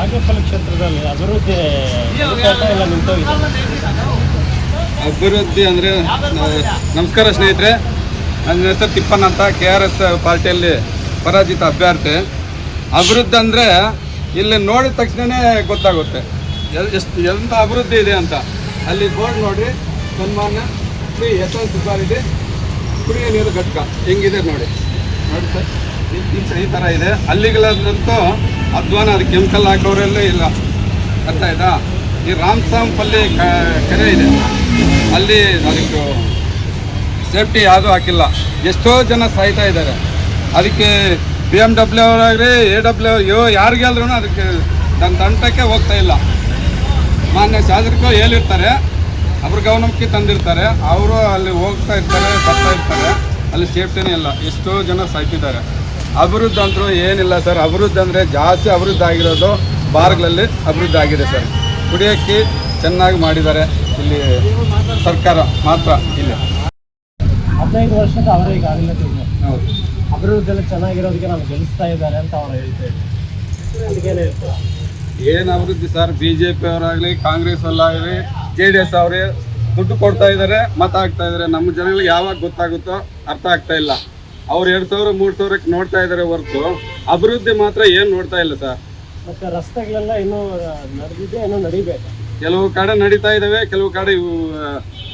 ಬಾಗೇಪಲ್ಲಿ ಕ್ಷೇತ್ರದಲ್ಲಿ ಅಭಿವೃದ್ಧಿ ಎಲ್ಲ ನಿಂತೋಗಿದೆ. ಅಭಿವೃದ್ಧಿ ಅಂದರೆ ನಮಸ್ಕಾರ ಸ್ನೇಹಿತರೆ, ನನ್ನ ಹೆಸರು ತಿಪ್ಪಣ್ಣ ಅಂತ, KRS ಪಾರ್ಟಿಯಲ್ಲಿ ಪರಾಜಿತ ಅಭ್ಯರ್ಥಿ. ಅಭಿವೃದ್ಧಿ ಅಂದರೆ ಇಲ್ಲಿ ನೋಡಿದ ತಕ್ಷಣವೇ ಗೊತ್ತಾಗುತ್ತೆ ಎಂಥ ಅಭಿವೃದ್ಧಿ ಇದೆ ಅಂತ. ಅಲ್ಲಿ ಬೋರ್ಡ್ ನೋಡಿರಿ, ಸನ್ಮಾನ್ಯ ಶ್ರೀ SL ಸುಬ್ಬಾರೆಡ್ಡಿ ಕುಡಿಯುವ ನೀರು ಘಟಕ ಹೆಂಗಿದೆ ನೋಡಿ ಸರ್, ಈ ಥರ ಇದೆ. ಹಳ್ಳಿಗಳಂತೂ ಅಧ್ವಾನ, ಅದು ಕೆಮಿಕಲ್ ಹಾಕೋರೆಲ್ಲೇ ಇಲ್ಲ, ಅರ್ಥ ಆಯ್ತಾ. ಈ ರಾಮಸಾಂಪಲ್ಲಿ ಕೆರೆ ಇದೆ, ಅಲ್ಲಿ ಅದಕ್ಕೆ ಸೇಫ್ಟಿ ಯಾವುದೂ ಹಾಕಿಲ್ಲ, ಎಷ್ಟೋ ಜನ ಸಾಯ್ತಾ ಇದ್ದಾರೆ. ಅದಕ್ಕೆ BMW ಅವರಾಗ್ರಿ AW ಯಾರಿಗೆ ಆದ್ರೂ ಅದಕ್ಕೆ ನನ್ನ ತಂಟಕ್ಕೆ ಹೋಗ್ತಾ ಇಲ್ಲ. ಮಾನ್ಯ ಶಾಸಕರು ಹೇಳಿರ್ತಾರೆ, ಅವ್ರ ಗಮನಕ್ಕೆ ತಂದಿರ್ತಾರೆ, ಅವರು ಅಲ್ಲಿ ಹೋಗ್ತಾ ಇರ್ತಾರೆ, ಬರ್ತಾ ಇರ್ತಾರೆ, ಅಲ್ಲಿ ಸೇಫ್ಟಿನೇ ಇಲ್ಲ, ಎಷ್ಟೋ ಜನ ಸಾಯ್ತಿದ್ದಾರೆ. ಅಭಿವೃದ್ಧಿ ಅಂತೂ ಏನಿಲ್ಲ ಸರ್. ಅಭಿವೃದ್ಧಿ ಅಂದರೆ ಜಾಸ್ತಿ ಅಭಿವೃದ್ಧಿ ಆಗಿರೋದು ಬಾರ್ಗಳಲ್ಲಿ ಅಭಿವೃದ್ಧಿ ಆಗಿದೆ ಸರ್. ಕುಡಿಯೋಕ್ಕೆ ಚೆನ್ನಾಗಿ ಮಾಡಿದ್ದಾರೆ ಇಲ್ಲಿ ಸರ್ಕಾರ ಮಾತ್ರ. ಇಲ್ಲಿ 15 ವರ್ಷದ ಅವರೇ ಈಗಾಗಲೇ ಹೌದು, ಅಭಿವೃದ್ಧಿಯಲ್ಲಿ ಚೆನ್ನಾಗಿರೋದಕ್ಕೆ ನಾವು ಗೆಲ್ಲಿಸ್ತಾ ಇದ್ದಾರೆ ಅಂತ ಅವ್ರು ಹೇಳ್ತಾರೆ. ಅದಕ್ಕೇನು ಹೇಳ್ತಾರೆ? ಏನು ಅಭಿವೃದ್ಧಿ ಸರ್, BJP ಅವರಾಗಲಿ ಕಾಂಗ್ರೆಸ್ ಅಲ್ಲಾಗಲಿ JDS ಅವರೇ ದುಡ್ಡು ಕೊಡ್ತಾ ಇದ್ದಾರೆ, ಮತ ಹಾಕ್ತಾ ಇದ್ದಾರೆ. ನಮ್ಮ ಜನಗಳಿಗೆ ಯಾವಾಗ ಗೊತ್ತಾಗುತ್ತೋ ಅರ್ಥ ಆಗ್ತಾ ಇಲ್ಲ. ಅವ್ರು 2,000 3,000ಕ್ಕೆ ನೋಡ್ತಾ ಇದ್ದಾರೆ ಹೊರತು ಅಭಿವೃದ್ಧಿ ಮಾತ್ರ ಏನು ನೋಡ್ತಾ ಇಲ್ಲ ಸರ್. ಮತ್ತು ರಸ್ತೆಗಳೆಲ್ಲ ಇನ್ನೂ ನಡೆದಿದೆ, ಇನ್ನೂ ನಡಿಬೇಕು. ಕೆಲವು ಕಡೆ ನಡೀತಾ ಇದ್ದಾವೆ, ಕೆಲವು ಕಡೆ ಇವು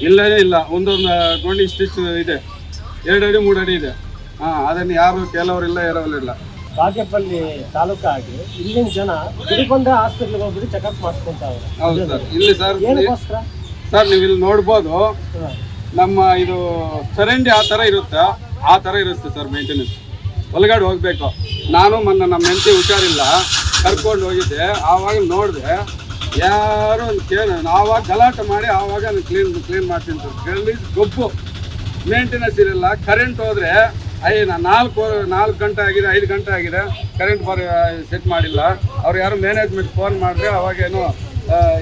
ಇಲ್ಲವೇ ಇಲ್ಲ. ಒಂದೊಂದು ನೋಡಿ ಇಷ್ಟಿಷ್ಟು ಇದೆ, 2 ಅಡಿ 3 ಅಡಿ ಇದೆ. ಅದನ್ನು ಯಾರು ಕೆಲವರಿಲ್ಲ, ಇರೋರಿಲ್ಲ. ಬಾಗೇಪಲ್ಲಿ ತಾಲೂಕಾಗಿ ಇಲ್ಲಿನ ಜನ ತಿಳ್ಕೊಂಡೆ ಹಾಸ್ಪಿಟ್ಲಿಗೆ ಹೋಗ್ಬಿಟ್ಟು ಚೆಕಪ್ ಮಾಡಿಸ್ಕೊಂತಾರೆ. ಹೌದು ಸರ್. ಇಲ್ಲಿ ಸರ್ ಏನಕ್ಕೋಸ್ಕರ ಸರ್ ನೀವು ಇಲ್ಲಿ ನೋಡ್ಬೋದು, ನಮ್ಮ ಇದು ಚರಂಡಿ ಆ ಥರ ಇರುತ್ತೆ, ಆ ಥರ ಇರುತ್ತೆ ಸರ್ ಮೇಂಟೆನೆನ್ಸ್. ಒಳಗಡೆ ಹೋಗ್ಬೇಕು. ನಾನು ಮೊನ್ನೆ ನಮ್ಮ ಹೆಂಡತಿ ಹುಷಾರಿಲ್ಲ, ಕರ್ಕೊಂಡು ಹೋಗಿದ್ದೆ, ಆವಾಗ ನೋಡಿದೆ ಯಾರು ಆವಾಗ ಗಲಾಟೆ ಮಾಡಿ ಆವಾಗ ಕ್ಲೀನ್ ಮಾಡ್ತೀನಿ ಸರ್. ಗಲೀಜ್ ಗೊಬ್ಬು, ಮೇಂಟೆನೆನ್ಸ್ ಇರಲ್ಲ. ಕರೆಂಟ್ ಹೋದರೆ 4 ಗಂಟೆ ಆಗಿದೆ, 5 ಗಂಟೆ ಆಗಿದೆ, ಕರೆಂಟ್ ಸೆಟ್ ಮಾಡಿಲ್ಲ. ಅವ್ರು ಯಾರು ಮ್ಯಾನೇಜ್ಮೆಂಟ್ ಫೋನ್ ಮಾಡಿದ್ರೆ ಅವಾಗೇನು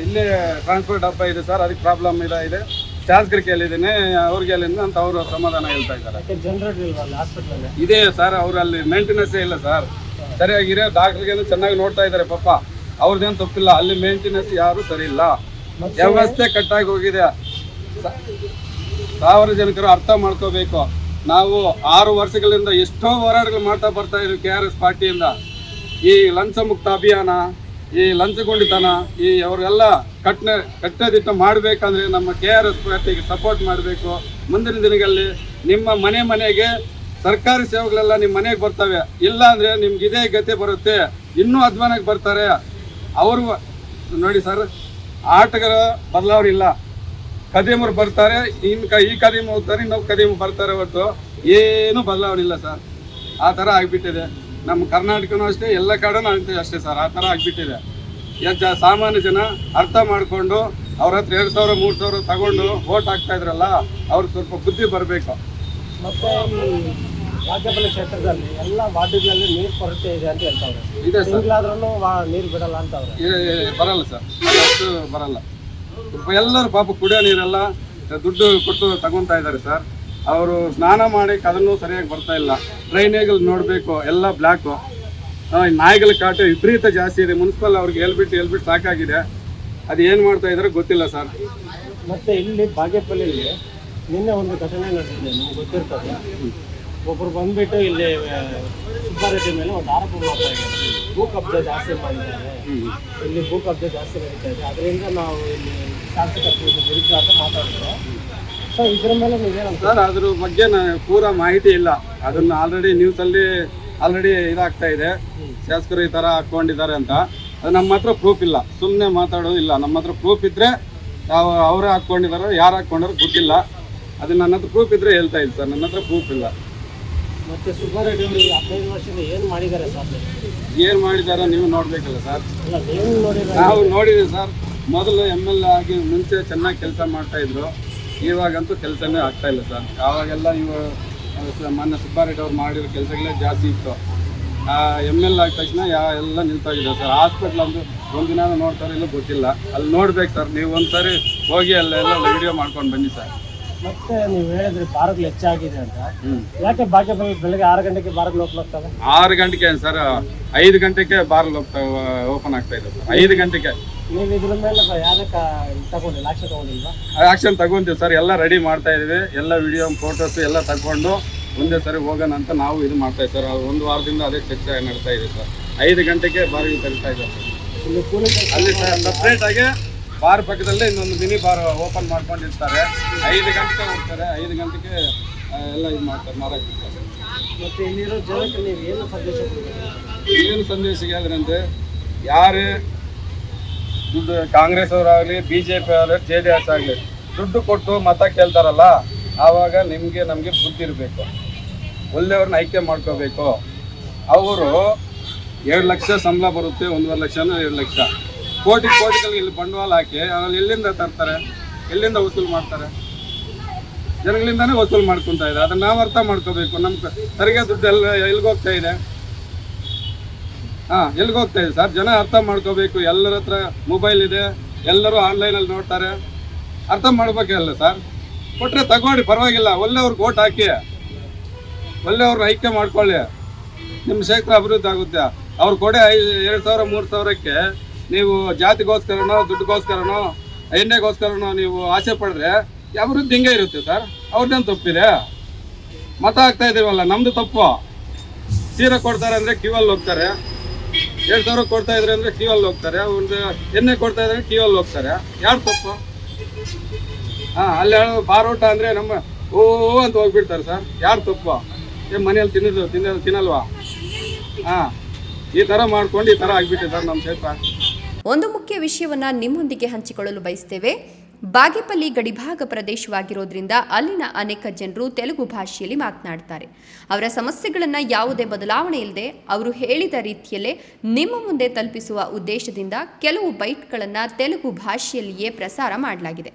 ಇಲ್ಲೇ ಟ್ರಾನ್ಸ್ಪೋರ್ಟ್ ಹಬ್ಬ ಇದೆ ಸರ್, ಅದಕ್ಕೆ ಪ್ರಾಬ್ಲಮ್ ಇದೆ, ಶಾಸಕರಿಗೆ ಹೇಳಿದ್ದೀನಿ, ಅವ್ರಿಗೆ ಹೇಳಿದ್ದೀನಿ ಅಂತ ಅವರು ಸಮಾಧಾನ ಹೇಳ್ತಾ ಇದ್ದಾರೆ. ಇದೆ ಸರ್, ಅವ್ರು ಅಲ್ಲಿ ಮೇಂಟೆನೆನ್ಸೇ ಇಲ್ಲ ಸರ್. ಸರಿಯಾಗಿರೋ ಡಾಕ್ಟ್ರಿಗೇನು ಚೆನ್ನಾಗಿ ನೋಡ್ತಾ ಇದ್ದಾರೆ ಪಾಪ, ಅವ್ರದ್ದೇನು ತಪ್ಪಿಲ್ಲ. ಅಲ್ಲಿ ಮೇಂಟೆನೆನ್ಸ್ ಯಾರು ಸರಿ ಇಲ್ಲ, ವ್ಯವಸ್ಥೆ ಕಟ್ಟಾಗಿ ಹೋಗಿದೆ. 1000 ಜನಕರು ಅರ್ಥ ಮಾಡ್ಕೋಬೇಕು. ನಾವು 6 ವರ್ಷಗಳಿಂದ ಎಷ್ಟೋ ಹೋರಾಟಗಳು ಮಾಡ್ತಾ ಬರ್ತಾ ಇದ್ದೀವಿ KRS ಪಾರ್ಟಿಯಿಂದ. ಈ ಲಂಚ ಮುಕ್ತ ಅಭಿಯಾನ, ಈ ಲಂಚಗೊಂಡಿತನ, ಈ ಅವರೆಲ್ಲ ಕಟ್ಟದಿಟ್ಟ ಮಾಡಬೇಕಂದ್ರೆ ನಮ್ಮ KRS ಪಾರ್ಟಿಗೆ ಸಪೋರ್ಟ್ ಮಾಡಬೇಕು. ಮುಂದಿನ ದಿನಗಳಲ್ಲಿ ನಿಮ್ಮ ಮನೆಗೆ ಸರ್ಕಾರಿ ಸೇವೆಗಳೆಲ್ಲ ನಿಮ್ಮ ಮನೆಗೆ ಬರ್ತವೆ. ಇಲ್ಲ ಅಂದರೆ ನಿಮ್ಗೆ ಇದೇ ಗತಿ ಬರುತ್ತೆ, ಇನ್ನೂ ಅಧ್ವಾನಕ್ಕೆ ಬರ್ತಾರೆ. ಅವರು ನೋಡಿ ಸರ್, ಆಟಗಾರ ಬದಲಾವಣೆ ಇಲ್ಲ. ಕದಿಮರು ಬರ್ತಾರೆ, ಈ ಕದಿಮ ಹೋಗ್ತಾರೆ, ಇನ್ನೊಬ್ಬ ಕದಿಮ ಬರ್ತಾರೆ, ಹೊರತು ಏನೂ ಬದಲಾವಣೆ ಇಲ್ಲ ಸರ್. ಆ ಥರ ಆಗಿಬಿಟ್ಟಿದೆ. ನಮ್ಮ ಕರ್ನಾಟಕನೂ ಅಷ್ಟೇ, ಎಲ್ಲ ಕಡೆನೂ ಅಷ್ಟೇ ಸರ್, ಆ ಥರ ಆಗಿಬಿಟ್ಟಿದೆ. ಸಾಮಾನ್ಯ ಜನ ಅರ್ಥ ಮಾಡಿಕೊಂಡು ಅವ್ರ ಹತ್ರ 2,000 3,000 ತಗೊಂಡು ವೋಟ್ ಹಾಕ್ತಾ ಇದ್ರಲ್ಲ, ಅವ್ರಿಗೆ ಸ್ವಲ್ಪ ಬುದ್ಧಿ ಬರಬೇಕು. ಮತ್ತು ಬಾಗೇಪಲ್ಲಿ ಕ್ಷೇತ್ರದಲ್ಲಿ ಎಲ್ಲ ವಾರ್ಡುಗಳಲ್ಲಿ ನೀರು ಕೊರತೆ ಇದೆ ಅಂತ ಹೇಳ್ತಾವ್ರೆ. ಇದೆ ಸರ್, ಈಗಲಾದ್ರೂ ನೀರು ಬಿಡಲ್ಲ ಅಂತವ್ರೆ. ಬರಲ್ಲ ಸರ್, ಅಷ್ಟು ಬರಲ್ಲ. ಎಲ್ಲರೂ ಪಾಪ ಕುಡಿಯೋ ನೀರೆಲ್ಲ ದುಡ್ಡು ಕೊಟ್ಟು ತಗೊತಾ ಇದ್ದಾರೆ ಸರ್. ಅವರು ಸ್ನಾನ ಮಾಡೋಕ್ಕೆ ಅದನ್ನು ಸರಿಯಾಗಿ ಬರ್ತಾ ಇಲ್ಲ. ಡ್ರೈನೇಜಲ್ಲಿ ನೋಡಬೇಕು, ಎಲ್ಲ ಬ್ಲ್ಯಾಕು. ನಾಯಿಗಳ ಕಾಟ ವಿಪರೀತ ಜಾಸ್ತಿ ಇದೆ. ಮುನ್ಸಿಪಲ್ ಅವ್ರಿಗೆ ಹೇಳ್ಬಿಟ್ಟು ಸಾಕಾಗಿದೆ. ಅದು ಏನು ಮಾಡ್ತಾ ಇದ್ದಾರೆ ಗೊತ್ತಿಲ್ಲ ಸರ್. ಮತ್ತು ಇಲ್ಲಿ ಬಾಗೇಪಲ್ಲಿಯಲ್ಲಿ ನಿನ್ನೆ ಒಂದು ಘಟನೆ ನಡೆದಿದೆ, ನಿಮ್ಗೆ ಗೊತ್ತಿರ್ತದೆ. ಒಬ್ಬರು ಬಂದುಬಿಟ್ಟು ಇಲ್ಲಿ ಸುಬ್ಬಾರೆಡ್ಡಿ ಮೇಲೆ ಒಂದು ಆರೋಪ ಮಾಡ್ತಾ ಇದ್ದಾರೆ, ಭೂ ಕಬ್ಜೆ ಜಾಸ್ತಿ ಮಾಡಿದ್ದಾರೆ, ಇಲ್ಲಿ ಭೂ ಕಬ್ಜೆ ಜಾಸ್ತಿ ನಡೀತಾ ಇದೆ, ಅದರಿಂದ ನಾವು ಇಲ್ಲಿ ಶಾಸಕರ ವಿರುದ್ಧ ಅಂತ ಮಾತಾಡ್ತಾರೆ. ಸೊ ಇದ್ರ ಮೇಲೆ ನೀವೇನಂತ ಸರ್? ಅದ್ರ ಬಗ್ಗೆ ಪೂರಾ ಮಾಹಿತಿ ಇಲ್ಲ. ಅದನ್ನು ಆಲ್ರೆಡಿ ನ್ಯೂಸಲ್ಲಿ ಇದಾಗ್ತಾ ಇದೆ, ಶಾಸಕರು ಈ ಥರ ಹಾಕ್ಕೊಂಡಿದ್ದಾರೆ ಅಂತ. ಅದು ನಮ್ಮ ಹತ್ರ ಪ್ರೂಫ್ ಇಲ್ಲ, ಸುಮ್ಮನೆ ಮಾತಾಡೋದು ಇಲ್ಲ. ನಮ್ಮ ಹತ್ರ ಪ್ರೂಫ್ ಇದ್ದರೆ ಅವರೇ ಹಾಕ್ಕೊಂಡಿದ್ದಾರೆ, ಯಾರು ಹಾಕ್ಕೊಂಡ್ರೆ ಗೊತ್ತಿಲ್ಲ. ಅದು ನನ್ನ ಹತ್ರ ಪ್ರೂಫ್ ಇದ್ದರೆ ಹೇಳ್ತಾ ಇದ್ದು ಸರ್, ನನ್ನ ಹತ್ರ ಪ್ರೂಫ್ ಇಲ್ಲ. ಮತ್ತು ಸುಬ್ಬಾರೆಡ್ಡಿ ಅವರು 15 ವರ್ಷದಿಂದ ಏನು ಮಾಡಿದ್ದಾರೆ ಸರ್? ಏನು ಮಾಡಿದ್ದಾರೆ ನೀವು ನೋಡಬೇಕಲ್ಲ ಸರ್. ನೀವು ನೋಡಿದ್ರೆ ನಾವು ನೋಡಿದ್ದೀವಿ ಸರ್. ಮೊದಲು MLA ಆಗಿ ಮುಂಚೆ ಚೆನ್ನಾಗಿ ಕೆಲಸ ಮಾಡ್ತಾಯಿದ್ರು, ಇವಾಗಂತೂ ಕೆಲಸನೇ ಆಗ್ತಾ ಇಲ್ಲ ಸರ್. ಆವಾಗೆಲ್ಲ ಮೊನ್ನೆ ಸುಬ್ಬಾರೆಡ್ಡಿ ಅವ್ರು ಮಾಡಿರೋ ಕೆಲಸಗಳೇ ಜಾಸ್ತಿ ಇತ್ತು. MLA ಆದ ತಕ್ಷಣ ಎಲ್ಲ ನಿಂತೋಗಿದೆ ಸರ್. ಹಾಸ್ಪಿಟ್ಲ್ ಒಂದಿನ ನೋಡ್ತಾರೆ ಇಲ್ಲ ಗೊತ್ತಿಲ್ಲ. ಅಲ್ಲಿ ನೋಡ್ಬೇಕು ಸರ್, ನೀವು ಒಂದ್ಸರಿ ಹೋಗಿ ಅಲ್ಲೆಲ್ಲ ವಿಡಿಯೋ ಮಾಡ್ಕೊಂಡು ಬನ್ನಿ ಸರ್. ಮತ್ತೆ ನೀವು ಹೇಳಿದ್ರಿ ಬಾರ್ಗಳು ಹೆಚ್ಚಾಗಿದೆ ಅಂತ, ಯಾಕೆ ಬಾಗೇಪಲ್ಲಿ ಬೆಳಗ್ಗೆ 6 ಗಂಟೆಗೆ ಬಾರ್ಗಳು ಓಪನ್ ಆಗ್ತವೆ? 6 ಗಂಟೆಗೆ ಸರ್, 5 ಗಂಟೆಗೆ ಬಾರ್ ಓಪನ್ ಆಗ್ತಾ ಇದೆ ಸರ್. 5 ಗಂಟೆಗೆ ನೀವು ಇದ್ರ ಮೇಲೆ ಯಾವ್ದಕ್ಕೆ ತಗೊಂಡಿಲ್ಲ, ಆಕ್ಷನ್ ತಗೊಂಡಿಲ್ವಾ? ಆಕ್ಷನ್ ತಗೊಂತೀವಿ ಸರ್, ಎಲ್ಲ ರೆಡಿ ಮಾಡ್ತಾ ಇದೀವಿ. ಎಲ್ಲ ವಿಡಿಯೋ ಫೋಟೋಸ್ ಎಲ್ಲ ತಗೊಂಡು ಒಂದೇ ಸರಿ ಹೋಗೋಣ ಅಂತ ನಾವು ಇದು ಮಾಡ್ತಾ ಇದ್ದೀವಿ ಸರ್. 1 ವಾರದಿಂದ ಅದೇ ಚರ್ಚೆ ನಡ್ತಾ ಇದೆ ಸರ್. 5 ಗಂಟೆಗೆ ಬಾರ್ಗೆ ತರಿಸ್ತಾ ಇದ್ದಾರೆ ಸರ್. ಅಲ್ಲಿ ಸಪ್ರೇಟ್ ಆಗಿ ಬಾರ್ ಪಕ್ಕದಲ್ಲೇ ಇನ್ನೊಂದು ಮಿನಿ ಬಾರ್ ಓಪನ್ ಮಾಡ್ಕೊಂಡಿರ್ತಾರೆ. 5 ಗಂಟೆಗೆ ಹೋಗ್ತಾರೆ, 5 ಗಂಟೆಗೆ ಎಲ್ಲ ಇದು ಮಾಡ್ತಾರೆ, ಮಾರಾಟ. ಮತ್ತೆ ಇಲ್ಲಿರೋ ಜನಕ್ಕೆ ನೀವು ಏನು ಸಂದೇಶ ಕೊಡ್ಬೇಕು? ಏನು ಸಂದೇಶ ಹೇಳಿದ್ರಂತೆ, ಯಾರೇ ದುಡ್ಡು ಕಾಂಗ್ರೆಸ್ ಅವರಾಗಲಿ BJP ಆಗಲಿ JDS ಆಗಲಿ ದುಡ್ಡು ಕೊಟ್ಟು ಮತ ಕೇಳ್ತಾರಲ್ಲ, ಆವಾಗ ನಮಗೆ ಬುದ್ಧಿ ಇರಬೇಕು. ಒಳ್ಳೆಯವ್ರನ್ನ ಆಯ್ಕೆ ಮಾಡ್ಕೋಬೇಕು. ಅವರು 2 ಲಕ್ಷ ಸಂಬಳ ಬರುತ್ತೆ, 1.5 ಲಕ್ಷನೋ 2 ಲಕ್ಷ ಕೋಟಿಗಳಿಗೆ ಇಲ್ಲಿ ಬಂಡವಾಳ ಹಾಕಿ ಆಮೇಲೆ ಎಲ್ಲಿಂದ ತರ್ತಾರೆ, ಎಲ್ಲಿಂದ ವಸೂಲು ಮಾಡ್ತಾರೆ? ಜನಗಳಿಂದಾನೇ ವಸೂಲು ಮಾಡ್ಕೊತಾ ಇದೆ. ಅದನ್ನ ನಾವು ಅರ್ಥ ಮಾಡ್ಕೋಬೇಕು. ನಮ್ಮ ತೆರಿಗೆ ದುಡ್ಡು ಎಲ್ಲಿಗೆ ಹೋಗ್ತಾ ಇದೆ? ಎಲ್ಲಿಗೆ ಹೋಗ್ತಾ ಇದೆ ಸರ್? ಜನ ಅರ್ಥ ಮಾಡ್ಕೋಬೇಕು. ಎಲ್ಲರ ಹತ್ರ ಮೊಬೈಲ್ ಇದೆ, ಎಲ್ಲರೂ ಆನ್ಲೈನಲ್ಲಿ ನೋಡ್ತಾರೆ. ಅರ್ಥ ಮಾಡ್ಬೇಕಲ್ಲ ಸರ್. ಕೊಟ್ಟರೆ ತಗೊಳ್ಳಿ, ಪರವಾಗಿಲ್ಲ. ಒಳ್ಳೆಯವ್ರಿಗೆ ಓಟ್ ಹಾಕಿ, ಒಳ್ಳೆಯವ್ರನ್ನ ಆಯ್ಕೆ ಮಾಡ್ಕೊಳ್ಳಿ. ನಿಮ್ಮ ಕ್ಷೇತ್ರ ಅಭಿವೃದ್ಧಿ ಆಗುತ್ತೆ. ಅವ್ರು ಕೊಡೆ 2,000 3,000ಕ್ಕೆ ನೀವು ಜಾತಿಗೋಸ್ಕರನೋ ದುಡ್ಡುಗೋಸ್ಕರನೋ ಎಣ್ಣೆಗೋಸ್ಕರನೋ ನೀವು ಆಸೆ ಪಡೆದ್ರೆ ಅಭಿವೃದ್ಧಿ ಹಿಂಗೆ ಇರುತ್ತೆ ಸರ್. ಅವ್ರದ್ದೇನು ತಪ್ಪಿದೆ? ಮತ ಹಾಕ್ತಾ ಇದೀವಲ್ಲ, ನಮ್ದು ತಪ್ಪು. ಸೀರೆ ಕೊಡ್ತಾರೆ ಅಂದರೆ ಕ್ಯೂವಲ್ಲಿ ಹೋಗ್ತಾರೆ, 2,000 ಕೊಡ್ತಾ ಇದ್ರೆ ಅಂದರೆ ಕ್ಯೂವಲ್ಲಿ ಹೋಗ್ತಾರೆ, ಒಂದು ಎಣ್ಣೆ ಕೊಡ್ತಾ ಇದ್ರೆ ಕ್ಯೂವಲ್ಲಿ ಹೋಗ್ತಾರೆ. ಯಾರು ತಪ್ಪು? ಅಲ್ಲಿ ಬಾರೋಟ ಅಂದರೆ ನಮ್ಮ ಓ ಅಂತ ಹೋಗ್ಬಿಡ್ತಾರೆ ಸರ್. ಯಾರು ತಪ್ಪು? ಮನೆಯಲ್ಲಿ ತಿನ್ನಲ್ವಾ? ಈ ಥರ ಮಾಡ್ಕೊಂಡು ಈ ಥರ ಆಗಿಬಿಟ್ಟಿದೆ ಸರ್ ನಮ್ಮ ಕ್ಷೇತ್ರ. ಒಂದು ಮುಖ್ಯ ವಿಷಯವನ್ನ ನಿಮ್ಮೊಂದಿಗೆ ಹಂಚಿಕೊಳ್ಳಲು ಬಯಸ್ತೇವೆ. ಬಾಗೇಪಲ್ಲಿ ಗಡಿಭಾಗ ಪ್ರದೇಶವಾಗಿರೋದ್ರಿಂದ ಅಲ್ಲಿನ ಅನೇಕ ಜನರು ತೆಲುಗು ಭಾಷೆಯಲ್ಲಿ ಮಾತನಾಡ್ತಾರೆ. ಅವರ ಸಮಸ್ಯೆಗಳನ್ನು ಯಾವುದೇ ಬದಲಾವಣೆ ಇಲ್ಲದೆ ಅವರು ಹೇಳಿದ ರೀತಿಯಲ್ಲೇ ನಿಮ್ಮ ಮುಂದೆ ತಲುಪಿಸುವ ಉದ್ದೇಶದಿಂದ ಕೆಲವು ಬೈಟ್ಗಳನ್ನು ತೆಲುಗು ಭಾಷೆಯಲ್ಲಿಯೇ ಪ್ರಸಾರ ಮಾಡಲಾಗಿದೆ.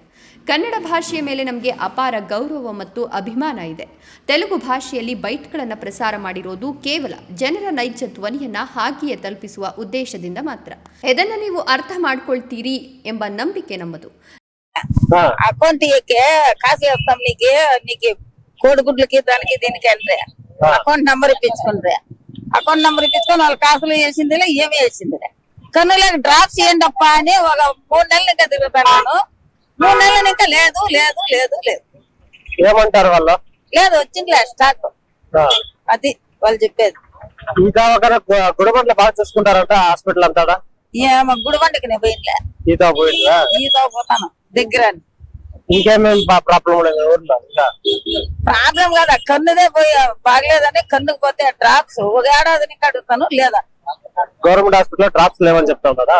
ಕನ್ನಡ ಭಾಷೆಯ ಮೇಲೆ ನಮಗೆ ಅಪಾರ ಗೌರವ ಮತ್ತು ಅಭಿಮಾನ ಇದೆ. ತೆಲುಗು ಭಾಷೆಯಲ್ಲಿ ಬೈಟ್ಗಳನ್ನು ಪ್ರಸಾರ ಮಾಡಿರೋದು ಕೇವಲ ಜನರ ನೈಜ ಧ್ವನಿಯನ್ನ ಹಾಗೆಯೇ ತಲುಪಿಸುವ ఉద్దేశದಿಂದ మాత్ర. ಇದನ್ನು ನೀವು ಅರ್ಥ ಮಾಡ್ಕೊಳ್ತೀರಿ ಎಂಬ ನಂಬಿಕೆ నమ్మదు. అకౌంట్ కాశీ వస్తాం నీకు కోడిగుడ్లకి దానికి దీనికి అంటే అకౌంట్ నంబర్ ఇప్పించుకుంటే అకౌంట్ నంబర్ ఇప్పించుకొని వాళ్ళు కాసులు వేసిందిలే ఏమి వేసిందిలే కన్నులకు డ్రాప్స్ చేయండి అని ఒక 3 నెలలు ఇంకా తిరుగుతాను. 3 నెలలు ఇంకా లేదు లేదు లేదు లేదు ఏమంటారు వాళ్ళు? లేదు వచ్చిందిలే స్టాక్. అది వాళ్ళు చెప్పేది. ఇంకా గుడిబండ్లు బాగా చూసుకుంటారంట హాస్పిటల్ అంతా? ఏమో గుడిబండకి నేను పోయినలే. ఈత పోయిందా? ఈత పోతాను దగ్గర. ఇంకేమేమి ప్రాబ్లం ఊర్లో? ప్రాబ్లం కదా, కన్నుదే పోయి బాగలేదని కన్నుకు పోతే డ్రాప్స్ ఒక ఏడాది నుంచి అడుగుతాను లేదా. గవర్నమెంట్ హాస్పిటల్ డ్రాప్స్ లేవని చెప్తాం కదా,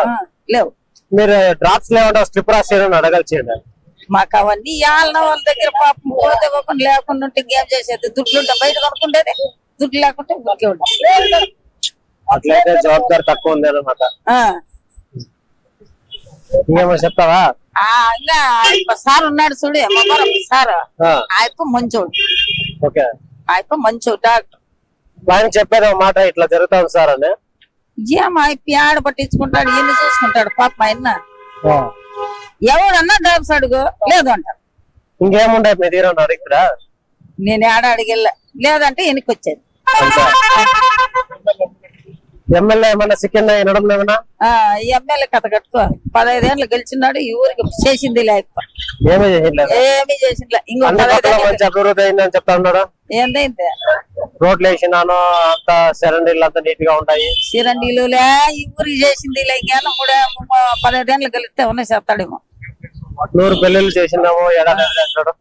లేవు. మీరు డ్రాప్స్ లేవంటే స్ట్రిప్ రాసేయని అడగాల్సింది. మాకు అవన్నీ ఇవ్వాలన్న వాళ్ళ దగ్గర పాపం పోతే పోకుండా లేకుండా ఉంటే ఇంకేం చేసేది? దుడ్లుంటే బయట కొనుక్కుంటేది, దుడ్లు లేకుంటే ఊరికే ఉంటాయి. అట్లయితే జవాబుదారి తక్కువ ఉంది అన్నమాట. ఇంకేమో చెప్తావా? ఇంకా సార్ ఉన్నాడు చూడు, సార్ ఆయప్ప మంచోడు. ఓకే, ఆయప్ప మంచోడు డాక్టర్. ఆయన చెప్పారు మాట ఇట్లా జరుగుతాం సార్ అని. ఏం ఆయప్ప ఆడ పట్టించుకుంటాడు, ఎన్ని చూసుకుంటాడు పాప ఆయన. ఎవడన్నా డ్రాప్స్ అడుగు లేదు అంటారు. ఇంకేముండే మీ తీరు ఇక్కడ? నేను ఆడ అడిగెళ్ళా లేదంటే వెనక్కి వచ్చేది. ఎమ్మెల్యే ఏమన్నా సిక్కింద వినడం లేవనా? ఎమ్మెల్యే కథ కట్టుకో 15 ఏళ్ళు గెలిచినాడు, ఈ ఊరికి చేసింది లేక ఏమీ చేసింది. ఇంకో మంచి అభివృద్ధి అయిందని చెప్తా ఉన్నాడు. ఏందైంది? రోడ్లు వేసినాను, అంత సిరండీలు అంతా నీట్ గా ఉంటాయి. సిరండీలు ఈ ఊరికి చేసింది ఇంకేనా 15 ఏళ్ళు గెలిస్తే ఉన్నాయి చేస్తాడేమో. 100 పెళ్లిళ్ళు చేసినాము ఏడాది అంటాడు.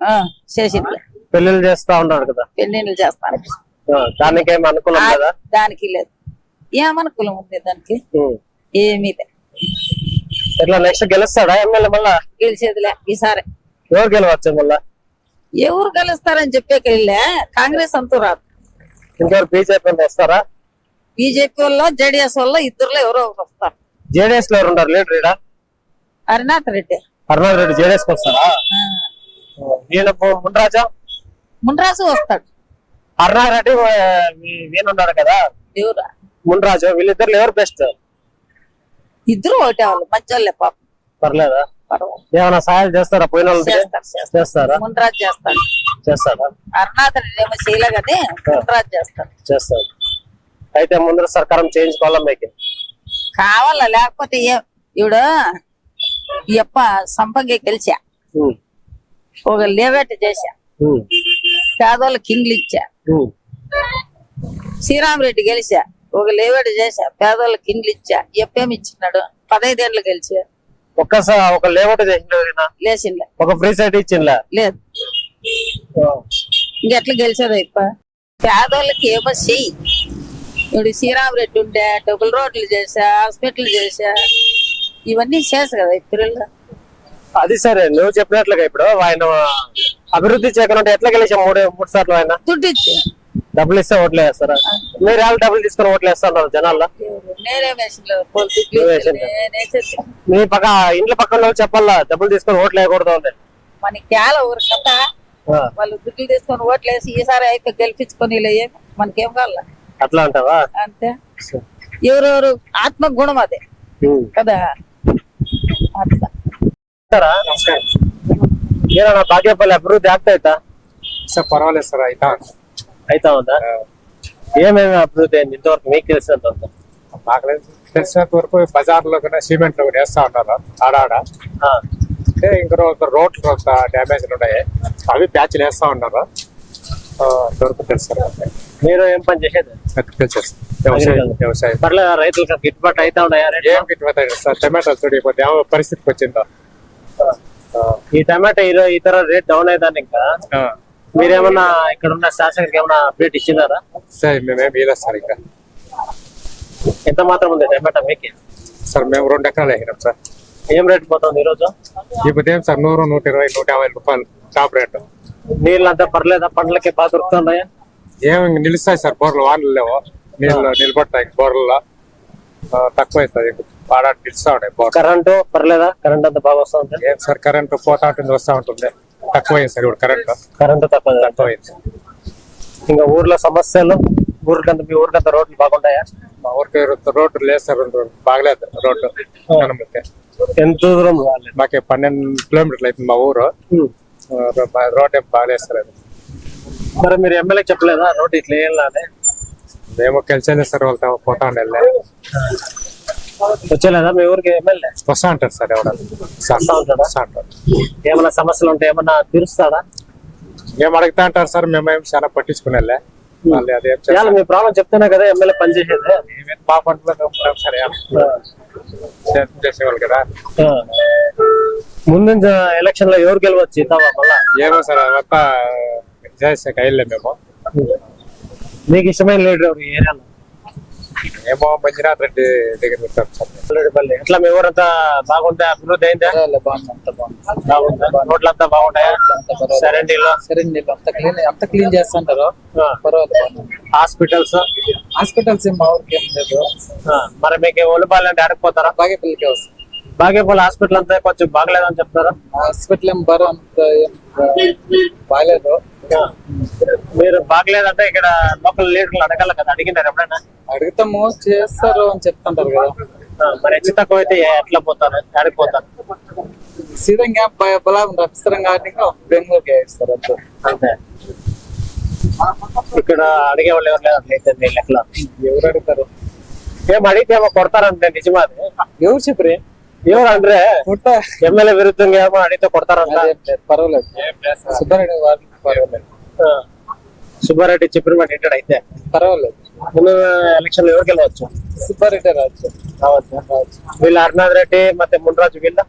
చేసింది పెళ్లిళ్ళు చేస్తా ఉన్నాడు కదా. పెళ్లిళ్ళు చేస్తాను, దానికేం అనుకూలం కదా? దానికి లేదు. ఏమనుకూలం ఉంది దానికి? ఏమీ ఇట్లా నెక్స్ట్ గెలుస్తాడా ఎమ్మెల్యే? మళ్ళా గెలిచేదిలే ఈసారి. ఎవరు గెలవచ్చు మళ్ళా? ఎవరు గెలుస్తారని చెప్పేకెళ్ళే కాంగ్రెస్ అంతూ రాదు. ఇంకెవరు బీజేపీ వస్తారా? బీజేపీ వల్ల జేడీఎస్ వల్ల ఇద్దరులో ఎవరో ఒకరు వస్తారు. జేడీఎస్ లో ఎవరు ఉన్నారు లీడర్? హరినాథ్ రెడ్డి. హరినాథ్ రెడ్డి జేడీఎస్ కి వస్తారా? మున్రాజు వస్తాడు. హరినాథ్ రెడ్డి వీణున్నాడు కదా, ఎవరు మున్రాజు, వీళ్ళిద్దరు ఎవరు బెస్ట్? ఇద్దరు ఒకటే వాళ్ళు మంచి వాళ్ళే పాపం. పర్లేదా? పర్వాలేదు ఏమైనా సహాయం చేస్తారా పోయిన వాళ్ళకి? చేస్తారా? ముండ్రాజు చేస్తాడు. చేస్తారా? అరుణాథుడు ఏమో చేయలే కానీ ముండ్రాజు చేస్తాడు. చేస్తారు. అయితే ముందర సర్కారం చేయించుకోవాలా మీకు? కావాలా, లేకపోతే ఇవిడు ఎప్ప సంపంగి గెలిచా, ఉమ్, ఒక లేవేట చేశా, ఉమ్, పేదోళ్ళకి ఇండ్లు ఇచ్చా. శ్రీరామరెడ్డి గెలిచా, ఒక లేవేట చేశా, పేదోళ్ళకి ఇండ్లు ఇచ్చా. ఎప్పేమి ఇచ్చినాడు? 15 ఏళ్ళు గెలిచా. ఒక్కసారి ఒక లేఅవుట్ చేసిన లేచిండే ఒక ఫ్రీ సైట్ ఇచ్చిందా? లేదు. ఇంకెట్లా గెలిచేది ఇప్ప? పేదోళ్ళకి ఏమో చెయ్యి. ఇప్పుడు శ్రీరామరెడ్డి ఉండే డబుల్ రోడ్లు చేసా, హాస్పిటల్ చేసా, ఇవన్నీ చేసా కదా ఇప్పుడు. అది సరే, నువ్వు చెప్పినట్లుగా ఇప్పుడు ఆయన అభివృద్ధి చేయకుండా ఎట్లా గెలిచాం? మూడు సార్లు ఆయన దుడ్డు ఇచ్చి డబ్బులు ఇస్తే ఓట్లు వేస్తారా? మీరు వాళ్ళు డబ్బులు తీసుకొని ఓట్లు వేస్తున్నారు జనాల్లో? నేనే వేసిన మీ పక్క ఇంట్లో పక్కన వాళ్ళు చెప్పాలా డబ్బులు తీసుకొని ఓట్లు వేయకూడదు అని? మనకి కేల ఊరు కదా, వాళ్ళు దుడ్లు తీసుకొని ఓట్లు వేసి ఈసారి అయితే గెలిపించుకొని మనకేం కావాల? అట్లా అంటావా? అంతే. ఎవరెవరు ఆత్మ గుణం అదే కదా. అట్లా ఏనా బాగేపల్లి అభివృద్ధి ಆಗ್ತಾ సార్ పర్వాలేదు సార్ అయితా ఉందా? ఏమేమి అభివృద్ధి అయింది ఇంతవరకు మీకు తెలిసినంత? మాకు తెలిసినంత వరకు బజార్ లో కూడా సిమెంట్ లో వేస్తా ఉన్నారు ఆడాడ. అంటే ఇంకా రోడ్లు కొంత డ్యామేజ్ ఉన్నాయి, అవి ప్యాచ్లు వేస్తా ఉన్నారు. అంతవరకు తెలుసు సార్. మీరు ఏం పని చేసేది? వ్యవసాయం పర్లేదు, రైతులకు గిట్టుబాటు అయితా ఉన్నాయా? ఏం గిట్టుబాటు సార్, టమాటాలు చూడిపోతే పరిస్థితికి వచ్చిందో. ఈ టమాటా ఇతర రేట్ డౌన్ అయ్యేదాన్ని ఇంకా మీరేమన్నా ఇక్కడ ఉన్న శాసనకి ఏమన్నా అప్డేట్ ఇచ్చినారా? సార్ మేమేం ఇవ్వలేదు సార్. ఇంకా ఎంత మాత్రం ఉంది టమాటా మీకు? సార్ మేము 2 ఎకరాలు వేసినాం సార్. ఏం రేట్ పోతుంది ఈ రోజు? ఇప్పుడు ఏం సార్ 100, 120, 150 రూపాయలు టాప్ రేటు. నీళ్ళంతా పర్లేదా? పంటలకి బాగా దొరుకుతున్నాయా? ఏమి నిలుస్తాయి సార్, బోర్లు వానలు లేవు, నీళ్ళు నిలబడతాయి బోర్లలో. తక్కువ అవుతుంది, బాగా నిలుస్తా ఉన్నాయి బోర్. కరెంటు పర్లేదా? కరెంట్ అంతా బాగా వస్తుంది? ఏం సార్ కరెంట్ పోతా ఉంటుంది వస్తా ఉంటుంది, తక్కువ అయింది సార్ ఇప్పుడు కరెంటు తక్కువ అయింది. ఇంకా ఊర్లో సమస్యలు? ఊరికంతా మీ ఊరికంతా రోడ్లు బాగుంటాయా? మా ఊరికి రోడ్డు లేదు సార్, బాగలేదు రోడ్డు. ఎంత దూరం రాలేదు? మాకు 12 కిలోమీటర్లు అవుతుంది మా ఊరు. రోడ్ ఏం బాగలేదు సార్. అది మరి మీరు ఎమ్మెల్యేకి చెప్పలేదా రోడ్డు ఇట్లా వేయాలని? మేము కలిసేది సార్, వాళ్ళతో పోతా ఉండే వచ్చేలేదా మీ ఊరికి ఎమ్మెల్యే? వస్తా ఉంటారు సార్, ఎవడన్నా వస్తా ఉంటారు. ఏమన్నా సమస్యలు ఉంటే ఏమన్నా తీరుస్తాడా? మేము అడుగుతా అంటారు సార్, మేమేం చాలా పట్టించుకునే వాళ్ళు అదేం చేయాలి. మీ ప్రాబ్లం చెప్తేనే కదా ఎమ్మెల్యే పనిచేసేది. మా పంటలో ఉంటాం సార్, చేసేవాళ్ళు కదా. ముందు ఎలక్షన్ లో ఎవరు గెలవచ్చు ఇద్దామా మళ్ళా? ఏమో సార్ అదంతా చేసే కైలే మేము. మీకు ఇష్టమైన లీడర్ ఎవరు ఈ ఏరియాలో? ఏమో మంజునాథ్ రెడ్డి దగ్గర ఉంటాం సార్. ఎట్లా మీ ఊరంతా బాగుందా? అభివృద్ధి అయిందా? బాగుందా? రోడ్లంతా బాగుంటాయా? సరే అంత క్లీన్ చేస్తుంటారు. పర్వాలేదు. హాస్పిటల్స్ మా ఊరికి ఏం లేదు. మరి మీకు ఒలిపాలంటే ఆడకపోతారా? బాగేపల్లికి వస్తాం. బాగేపల్లి హాస్పిటల్ అంతా కొంచెం బాగలేదని చెప్తారా? హాస్పిటల్ ఏం అంత బాగలేదు. మీరు బాగలేదంటే ఇక్కడ లోకల్ లీడర్లు అడగాల కదా, అడిగినారు ఎప్పుడైనా? అడుగుతాము, చేస్తారు అని చెప్తుంటారు కదా. మరి హెచ్చు తక్కువ అయితే ఎట్లా పోతారు? ఆడిపోతారు సీదంగా బలా రప్పిస్తారంగా బెంగళూరుకి వేస్తారు అంతే. ఇక్కడ అడిగే వాళ్ళు ఎవరు లేదు అట్లయితే మీ లెక్కలో? ఎవరు అడుగుతారు? ఏం అడిగితే ఏమో కొడతారంటే నిజమా? ఎవరు చెప్పరే? ఎవరు అంటే ఎమ్మెల్యే విరుద్ధంగా ఏమో అడిగితే కొడతారంట. పర్వాలేదు, సుబ్బారెడ్డి వారికి పర్వాలేదు. సుబ్బారెడ్డి చెప్పిన మాట ఏంటాడు అయితే? పర్వాలేదు. ముందు ఎలక్షన్ లో ఎవరు గెలవచ్చు? సుబ్బారెడ్డి రావచ్చు. వీళ్ళు అరుణాథ్ రెడ్డి ಮತ್ತೆ ముండ్రాజు వీళ్ళ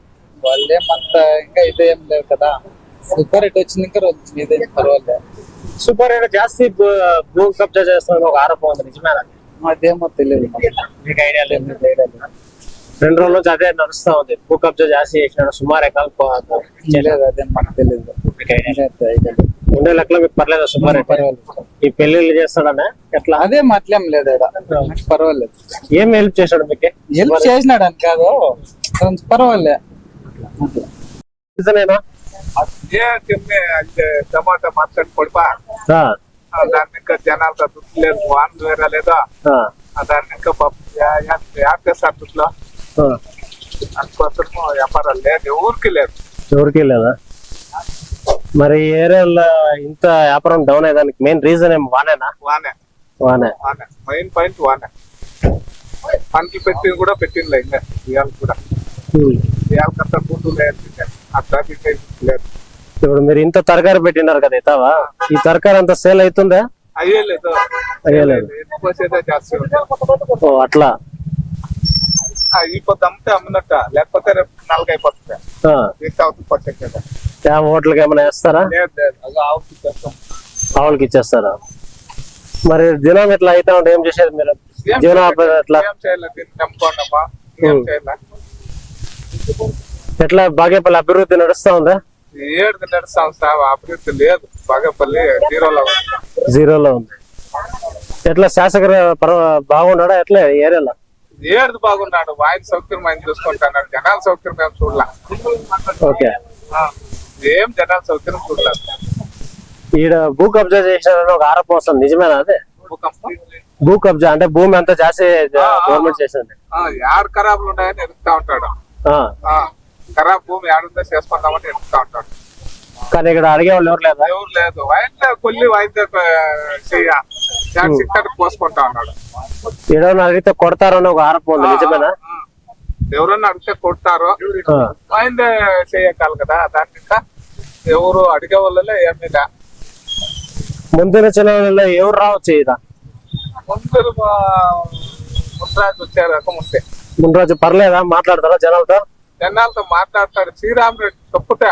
వాళ్ళేమంత ఇంకా ఇదేం లేవు కదా. సుబ్బారెడ్డి వచ్చింది ఇంకా ఇదేం పర్వాలేదు. సుబ్బారెడ్డి జాస్తి భూ కబ్జా చేస్తున్న ఒక ఆరోపణ ఉంది, నిజమేనా? అదేమో తెలియదు, మీకు ఐడియా లేదు? 2 రోజుల నుంచి అదే నడుస్తా ఉంది, భూ కబ్జా జాస్తి చేసినాడు సుమారు ఎకరాలు. అదే మాకు తెలియదు. ఉండే లెక్కలో మీకు పర్లేదు సుబ్బారెడ్డి? ఈ పెళ్లిళ్ళు చేస్తాడనే ఎట్లా? అదే అట్లేం లేదు, పర్వాలేదు. ఏం హెల్ప్ చేశాడు మీకు? హెల్ప్ చేసినాడు అని కాదు, కొంచెం పర్వాలే. టమాటా మార్కెట్ పడిపా దాన్ని ఇంకా జనాలతో దుడ్డు లేదు, వాన్ వేరే లేదా దాన్ని ఇంకా యాడ్ చేస్తారు దుడ్లో. అందుకోసం వ్యాపారాలు లేదు, ఊరికి లేదు. ఎవరికి లేదా? మరి ఈ ఏరియాలో ఇంత వ్యాపారం డౌన్ అయ్యేదానికి మెయిన్ రీజన్ ఏం వానేనా? వానే వానే. వానే మెయిన్ పాయింట్ వానే. పంటలు పెట్టింది కూడా పెట్టిందిలే ఇంకా ఇవాళ కూడా ఇవాళకంతా ఫుడ్ లేదు, ఆ ట్రాఫిక్ లేదు. ఇప్పుడు మీరు ఇంత తరకారి పెట్టినారు కదా ఇతావా, ఈ తరకారి అంత సేల్ అవుతుందా? అయ్యేలేదు, అయ్యలేదు. ఎక్కువ సేదే జాస్తి ఉంది. ఓ అట్లా. ఈ పొద్దు అమ్మితే అమ్మినట్ట, లేకపోతే రేపు 4 అయిపోతుంది. ఆ. మిగతా అవుతుంది పచ్చ హోటల్కి ఏమైనా వేస్తారా? లేదు లేదు, అది ఆవుకి ఇచ్చేస్తాం. ఆవులకి ఇచ్చేస్తారా? మరి దినం ఎట్లా అయితే ఉంటే ఏం చేసేది మీరు? జీవనోపాధి ఎట్లా? ఏం చేయలేదు, దీన్ని నమ్ముకోండమ్మా, ఏం చేయలే. ఎట్లా బాగేపల్లి అభివృద్ధి నడుస్తా ఉందా? ఏడు నడుస్తాం సార్, అభివృద్ధి లేదు. బాగేపల్లి జీరోలో ఉంది. ఎట్లా శాసకర బాగున్నాడా ఎట్లా ఏరియాలో? ఏడు బాగున్నాడు, ఆయన సౌకర్యం ఆయన చూసుకుంటున్నాడు, జనాల సౌకర్యం మేము చూడలే. ఓకే. ఏం జనాల సౌకర్యం చూడలేదు. ఈడ భూ కబ్జా చేసినారని ఒక ఆరోపణ వస్తుంది, నిజమేనా అది? భూ కబ్జా అంటే భూమి అంతా జాస్తి గవర్నమెంట్ చేసింది. యారు ఖరాబులు ఉన్నాయని ఎదుగుతా ఉంటాడు. ఖరాబ్ భూమి ఏడుందో చేసుకుందామని ఎదుగుతా ఉంటాడు. కానీ ఇక్కడ అడిగే వాళ్ళు ఎవరు లేదా? ఎవరు లేదు, వాయిద్య కొల్లి వాయిద్య పోసుకుంటా ఉన్నాడు. ఎవరైనా అడిగితే కొడతారని ఒక ఆరోపణ ఉంది, నిజమేనా? ఎవరన్నా అడిగితే కొడతారు, వాయిద్య చేయకాలి కదా. దాని ఇంకా ఎవరు అడిగే వాళ్ళలో ఏమీ లే. ముందున చలవలలో ఎవరు రావచ్చు ఇదా? ముందు మున్రాజు వచ్చారు, ముందు పర్లేదా? మాట్లాడతారా జనాలతో? జనాలతో మాట్లాడతాడు. శ్రీరామరెడ్డి తప్పితే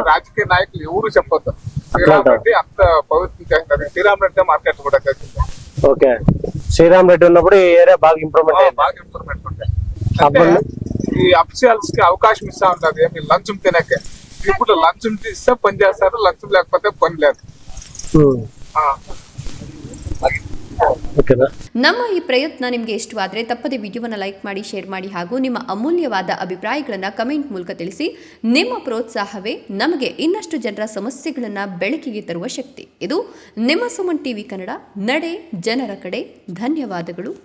రాజకీయ నాయకులు ఎవరు చెప్పొద్దు. శ్రీరామరెడ్డి అంత పవిత్రం చేస్తారు. శ్రీరామరెడ్డి మార్కెట్ కూడా చేసింది. ఓకే. శ్రీరామరెడ్డి ఉన్నప్పుడు ఈ ఏరియా బాగా ఇంప్రూవ్మెంట్ అయింది. బాగా ఇంప్రూవ్మెంట్ ఉంటాయి. ఈ అఫీషియల్స్ కి అవకాశం ఇస్తా ఉంటారు, ఏమి లంచం తినకే. ఇప్పుడు లంచం ఇస్తే పని చేస్తారు, లంచం లేకపోతే పని లేదు. ನಮ್ಮ ಈ ಪ್ರಯತ್ನ ನಿಮಗೆ ಇಷ್ಟವಾದರೆ ತಪ್ಪದೆ ವಿಡಿಯೋವನ್ನು ಲೈಕ್ ಮಾಡಿ, ಶೇರ್ ಮಾಡಿ ಹಾಗೂ ನಿಮ್ಮ ಅಮೂಲ್ಯವಾದ ಅಭಿಪ್ರಾಯಗಳನ್ನು ಕಮೆಂಟ್ ಮೂಲಕ ತಿಳಿಸಿ. ನಿಮ್ಮ ಪ್ರೋತ್ಸಾಹವೇ ನಮಗೆ ಇನ್ನಷ್ಟು ಜನರ ಸಮಸ್ಯೆಗಳನ್ನು ಬೆಳಕಿಗೆ ತರುವ ಶಕ್ತಿ. ಇದು ನಿಮ್ಮ ಸುಮನ್ ಟಿವಿ ಕನ್ನಡ, ನಡೆ ಜನರ ಕಡೆ. ಧನ್ಯವಾದಗಳು.